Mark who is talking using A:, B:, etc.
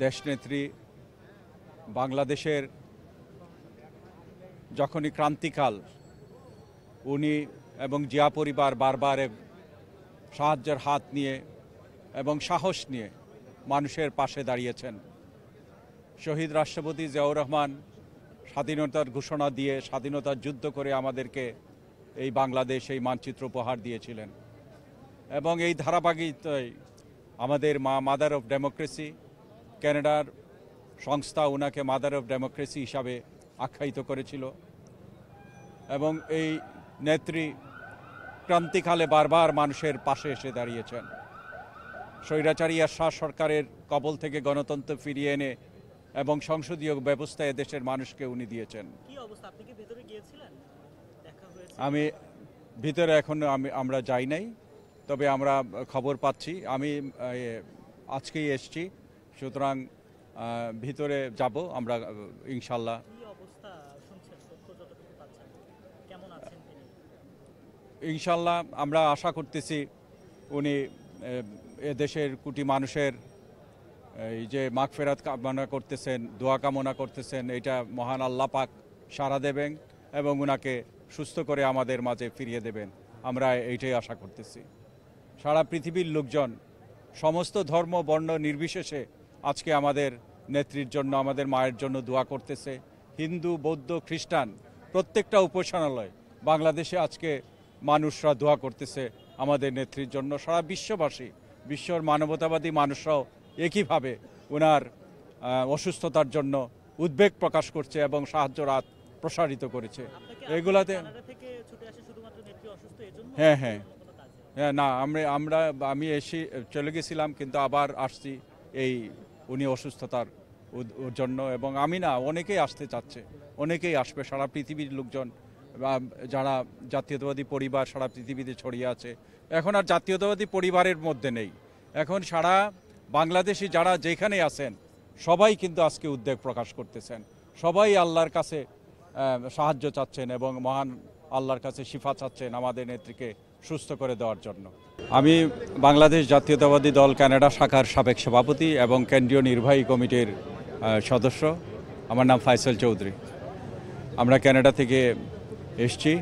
A: দেশনেত্রী বাংলাদেশের যখনই ক্রান্তিকাল উনি এবং জিয়া পরিবার বারবার সাহায্যের হাত নিয়ে এবং সাহস নিয়ে মানুষের পাশে দাঁড়িয়েছেন। শহীদ রাষ্ট্রপতি জিয়াউর রহমান স্বাধীনতার ঘোষণা দিয়ে স্বাধীনতার যুদ্ধ করে আমাদেরকে এই বাংলাদেশ এই মানচিত্র উপহার দিয়েছিলেন এবং এই ধারাবাহিকতায় আমাদের মাদার অফ ডেমোক্রেসি কানাডার সংস্থা ওনাকে মাদার অফ ডেমোক্রেসি হিসাবে আখ্যায়িত করেছিল এবং এই নেত্রী ক্রান্তিকালে বারবার মানুষের পাশে এসে দাঁড়িয়েছেন। স্বৈরাচারী এরশাদ সরকারের কবল থেকে গণতন্ত্র ফিরিয়ে এনে এবং সংসদীয় ব্যবস্থা দেশের মানুষকে উনি দিয়েছেন। আমি ভিতরে এখন আমরা যাই নাই, তবে আমরা খবর পাচ্ছি। আমি আজকেই এসছি, সুতরাং ভিতরে যাব আমরা ইনশাল্লাহ। ইনশাল্লাহ আমরা আশা করতেছি উনি এদেশের কোটি মানুষের এই যে মাগফিরাত কামনা করতেছেন, দোয়া কামনা করতেছেন, এটা মহান আল্লাহ পাক সাড়া দেবেন এবং উনাকে সুস্থ করে আমাদের মাঝে ফিরিয়ে দেবেন। আমরা এইটাই আশা করতেছি। সারা পৃথিবীর লোকজন সমস্ত ধর্ম বর্ণ নির্বিশেষে আজকে আমাদের নেত্রীর জন্য, আমাদের মায়ের জন্য দোয়া করতেছে। হিন্দু, বৌদ্ধ, খ্রিস্টান প্রত্যেকটা উপাসনালয় বাংলাদেশে আজকে মানুষরা দোয়া করতেছে আমাদের নেত্রীর জন্য। সারা বিশ্ববাসী, বিশ্বর মানবতাবাদী মানুষরাও একইভাবে ওনার অসুস্থতার জন্য উদ্বেগ প্রকাশ করছে এবং সাহায্যের হাত প্রসারিত করেছে। এগুলাতে হ্যাঁ হ্যাঁ হ্যাঁ না আমি চলে গেছিলাম, কিন্তু আবার আসছি এই উনি অসুস্থতার জন্য। এবং আমি না, অনেকেই আসতে চাচ্ছে, অনেকেই আসবে। সারা পৃথিবীর লোকজন, যারা জাতীয়তাবাদী পরিবার সারা পৃথিবীতে ছড়িয়ে আছে। এখন আর জাতীয়তাবাদী পরিবারের মধ্যে নেই, এখন সারা বাংলাদেশি যারা যেখানে আছেন সবাই কিন্তু আজকে উদ্বেগ প্রকাশ করতেছেন। সবাই আল্লাহর কাছে সাহায্য চাচ্ছেন এবং মহান আল্লাহর কাছে শিফা চাচ্ছেন আমাদের নেত্রীকে সুস্থ করে দেওয়ার জন্য। আমি বাংলাদেশ জাতীয়তাবাদী দল কানাডা শাখার সাবেক সভাপতি এবং কেন্দ্রীয় নির্বাহী কমিটির সদস্য। আমার নাম ফাইসাল চৌধুরী। আমরা কানাডা থেকে এসেছি।